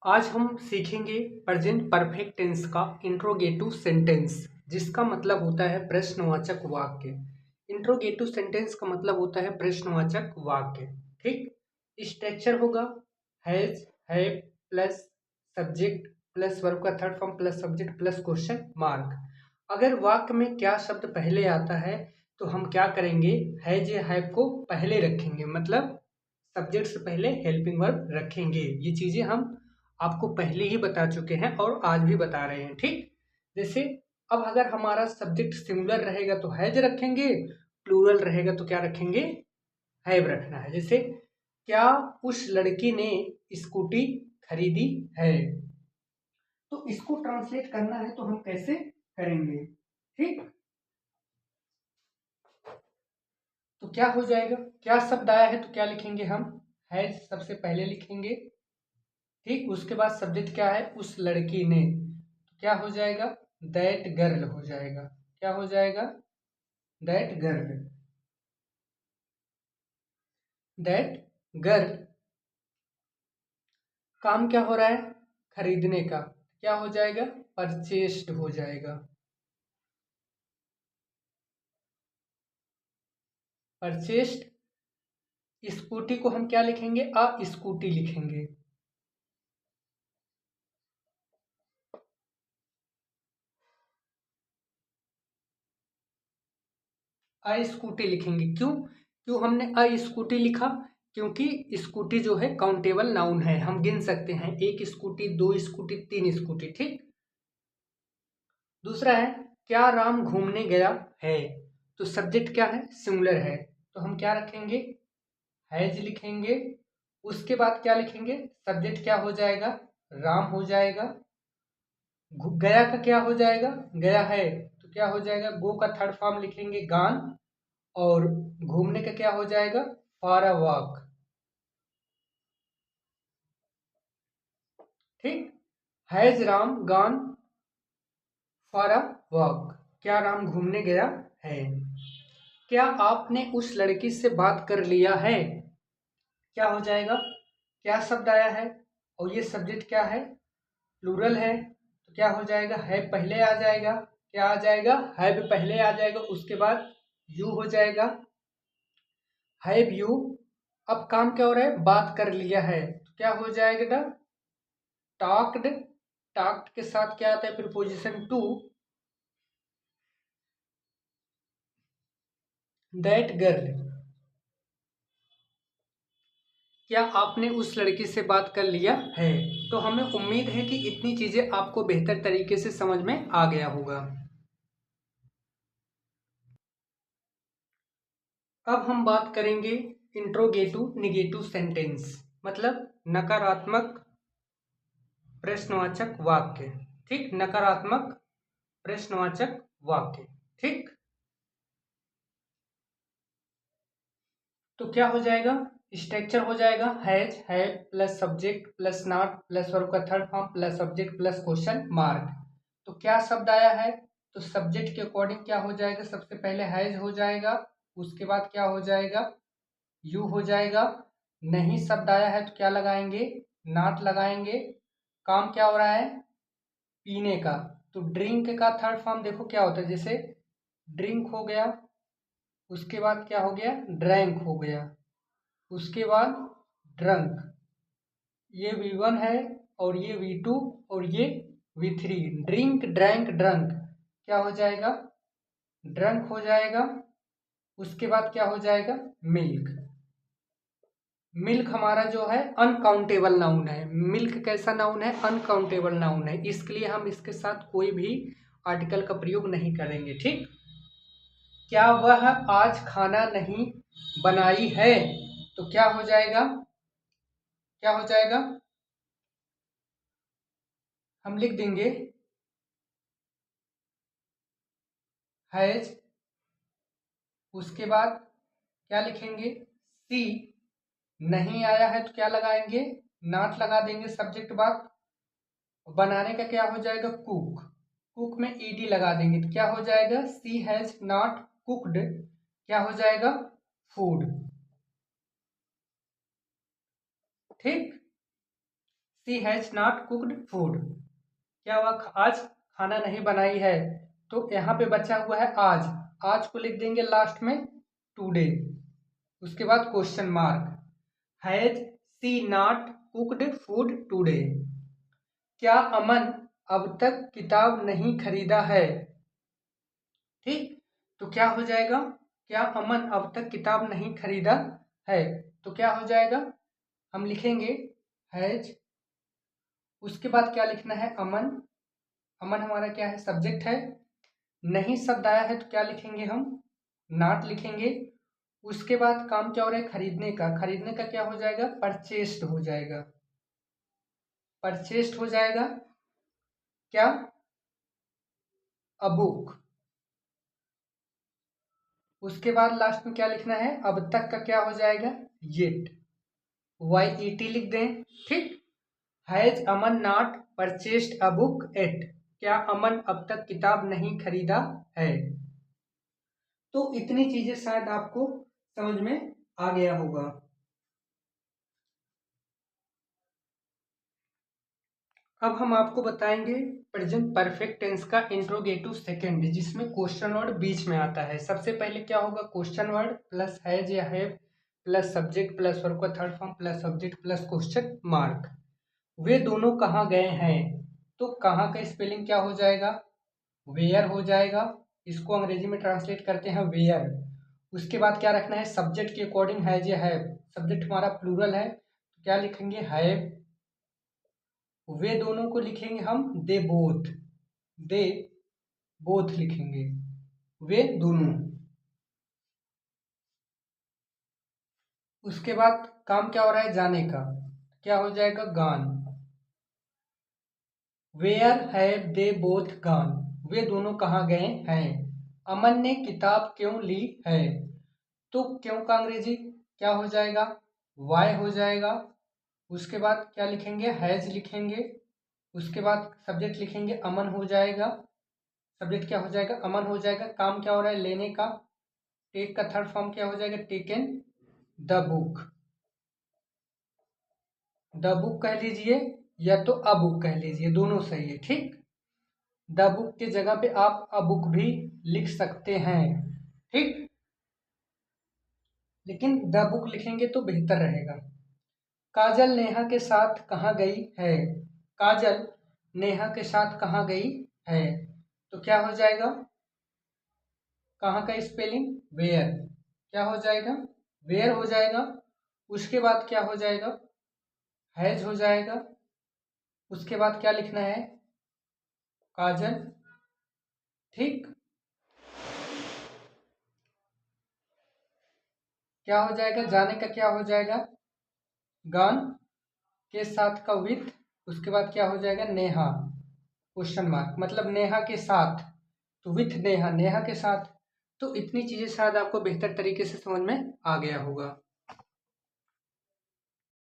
आज हम सीखेंगे प्रेजेंट परफेक्ट टेंस का इंट्रोगेटिव सेंटेंस, जिसका मतलब होता है प्रश्नवाचक वाक्य। इंट्रोगेटिव सेंटेंस का मतलब होता है प्रश्नवाचक वाक्य। ठीक, स्ट्रक्चर होगा has, have plus subject plus verb का third form plus subject plus question mark. अगर वाक्य में क्या शब्द पहले आता है तो हम क्या करेंगे, हैज या हैव को पहले रखेंगे, मतलब सब्जेक्ट से पहले हेल्पिंग वर्ब रखेंगे। ये चीजें हम आपको पहले ही बता चुके हैं और आज भी बता रहे हैं। ठीक, जैसे अब अगर हमारा सब्जेक्ट सिंगुलर रहेगा तो हैज रखेंगे, प्लूरल रहेगा तो क्या रखेंगे, हैव रखना है। जैसे क्या उस लड़की ने स्कूटी खरीदी है, तो इसको ट्रांसलेट करना है तो हम कैसे करेंगे। ठीक, तो क्या हो जाएगा, क्या शब्द आया है तो क्या लिखेंगे हम, हैज सबसे पहले लिखेंगे। ठीक, उसके बाद सब्जेक्ट क्या है, उस लड़की ने, तो क्या हो जाएगा, दैट गर्ल हो जाएगा। क्या हो जाएगा, दैट गर्ल। दैट गर्ल, काम क्या हो रहा है, खरीदने का, क्या हो जाएगा, परचेस्ड हो जाएगा। परचेस्ड, स्कूटी को हम क्या लिखेंगे, स्कूटी लिखेंगे। स्कूटी लिखेंगे, क्यों क्यों हमने स्कूटी लिखा, क्योंकि स्कूटी जो है काउंटेबल नाउन है, हम गिन सकते हैं, एक स्कूटी, दो स्कूटी, तीन स्कूटी। ठीक, दूसरा है क्या राम घूमने गया है, तो सब्जेक्ट क्या है, सिंगुलर है, तो हम क्या रखेंगे, हैज लिखेंगे। उसके बाद क्या लिखेंगे, सब्जेक्ट क्या हो जाएगा, राम हो जाएगा। गया का क्या हो जाएगा, गया है, तो क्या हो जाएगा, गो का थर्ड फॉर्म लिखेंगे गान, और घूमने का क्या हो जाएगा, फॉर अ वॉक। ठीक, has Ram gone for a walk, क्या राम घूमने गया है। क्या आपने उस लड़की से बात कर लिया है, क्या हो जाएगा, क्या शब्द आया है और ये सब्जेक्ट क्या है, प्लूरल है, तो क्या हो जाएगा, है पहले आ जाएगा। क्या आ जाएगा, हैव पहले आ जाएगा, उसके बाद यू हो जाएगा, हैव यू। अब काम क्या हो रहा है, बात कर लिया है, तो क्या हो जाएगा, टॉक्ड। टॉक्ड के साथ क्या आता है, प्रीपोजिशन टू, दैट गर्ल। क्या आपने उस लड़की से बात कर लिया है, तो हमें उम्मीद है कि इतनी चीजें आपको बेहतर तरीके से समझ में आ गया होगा। अब हम बात करेंगे इंट्रोगेटिव निगेटिव सेंटेंस, मतलब नकारात्मक प्रश्नवाचक वाक्य। ठीक, नकारात्मक प्रश्नवाचक वाक्य। ठीक, तो क्या हो जाएगा, स्ट्रक्चर हो जाएगा has, have plus subject plus not plus verb का third form plus subject plus question mark. तो क्या शब्द आया है, तो सब्जेक्ट के अकॉर्डिंग क्या हो जाएगा, सबसे पहले हैज हो जाएगा, उसके बाद क्या हो जाएगा, यू हो जाएगा। नहीं शब्द आया है तो क्या लगाएंगे, नॉट लगाएंगे। काम क्या हो रहा है, पीने का, तो ड्रिंक का थर्ड फॉर्म देखो क्या होता है, जैसे ड्रिंक हो गया, उसके बाद क्या हो गया, ड्रैंक हो गया, उसके बाद ड्रंक। ये V1 है और ये V2 और ये V3। ड्रिंक ड्रैंक ड्रंक, क्या हो जाएगा, ड्रंक हो जाएगा। उसके बाद क्या हो जाएगा, मिल्क। मिल्क हमारा जो है अनकाउंटेबल नाउन है। मिल्क कैसा नाउन है, अनकाउंटेबल नाउन है, इसके लिए हम इसके साथ कोई भी आर्टिकल का प्रयोग नहीं करेंगे। ठीक, क्या वह आज खाना नहीं बनाई है, तो क्या हो जाएगा, क्या हो जाएगा, हम लिख देंगे हैज। उसके बाद क्या लिखेंगे, सी। नहीं आया है तो क्या लगाएंगे, नॉट लगा देंगे सब्जेक्ट बाद। बनाने का क्या हो जाएगा, कुक। कुक में ईडी लगा देंगे तो क्या हो जाएगा, सी हैज नॉट कुक्ड, क्या हो जाएगा, फूड। ठीक, she has not cooked food, क्या वह आज खाना नहीं बनाई है। तो यहाँ पे बचा हुआ है आज, आज को लिख देंगे लास्ट में टुडे, उसके बाद question mark. Has she not cooked food today, क्या अमन अब तक किताब नहीं खरीदा है। ठीक, तो क्या हो जाएगा, क्या अमन अब तक किताब नहीं खरीदा है। तो क्या हो जाएगा, हम लिखेंगे हैज, उसके बाद क्या लिखना है अमन, अमन हमारा क्या है सब्जेक्ट है, नहीं शब्द आया है तो क्या लिखेंगे हम नॉट लिखेंगे। उसके बाद काम क्या हो रहा है खरीदने का, खरीदने का क्या हो जाएगा परचेस्ड हो जाएगा, परचेस्ड हो जाएगा क्या अ बुक। उसके बाद लास्ट में क्या लिखना है अब तक का क्या हो जाएगा येट, YET लिख दें। ठीक, has Aman not purchased a book yet, क्या अमन अब तक किताब नहीं खरीदा है। तो इतनी चीजें शायद आपको समझ में आ गया होगा। अब हम आपको बताएंगे प्रेजेंट परफेक्ट टेंस का इंट्रोगेटिव सेकंड, जिसमें क्वेश्चन वर्ड बीच में आता है। सबसे पहले क्या होगा क्वेश्चन वर्ड प्लस हैज या have plus subject plus verb का third form plus subject plus question mark. वे दोनों कहाँ गए हैं, तो कहाँ का स्पेलिंग क्या हो जाएगा वेयर हो जाएगा, इसको अंग्रेजी में ट्रांसलेट करते हैं वेयर। उसके बाद क्या रखना है सब्जेक्ट के अकॉर्डिंग हैज या हैव, सब्जेक्ट हमारा प्लूरल है तो क्या लिखेंगे हैव। वे दोनों को लिखेंगे हम दे बोथ, दे बोथ लिखेंगे वे दोनों। उसके बाद काम क्या हो रहा है जाने का, क्या हो जाएगा gone. Where have they both gone, वे दोनों कहाँ गए हैं। अमन ने किताब क्यों ली है, तो क्यों का अंग्रेजी क्या हो जाएगा वाई हो जाएगा। उसके बाद क्या लिखेंगे हैज लिखेंगे, उसके बाद सब्जेक्ट लिखेंगे अमन हो जाएगा, सब्जेक्ट क्या हो जाएगा अमन हो जाएगा। काम क्या हो रहा है लेने का, टेक का थर्ड फॉर्म क्या हो जाएगा taken the book, the book कह लीजिए या तो अ बुक कह लीजिए, दोनों सही है। ठीक, द बुक के जगह पे आप अ बुक भी लिख सकते हैं। ठीक, लेकिन द बुक लिखेंगे तो बेहतर रहेगा। काजल नेहा के साथ कहाँ गई है, काजल नेहा के साथ कहाँ गई है, तो क्या हो जाएगा कहाँ का स्पेलिंग वेयर, क्या हो जाएगा वेयर हो जाएगा। उसके बाद क्या हो जाएगा हैज हो जाएगा। उसके बाद क्या लिखना है काजल। ठीक, क्या हो जाएगा जाने का क्या हो जाएगा गॉन, के साथ का विथ, उसके बाद क्या हो जाएगा नेहा क्वेश्चन मार्क, मतलब नेहा के साथ, तो विथ नेहा नेहा के साथ। तो इतनी चीजें शायद आपको बेहतर तरीके से समझ में आ गया होगा।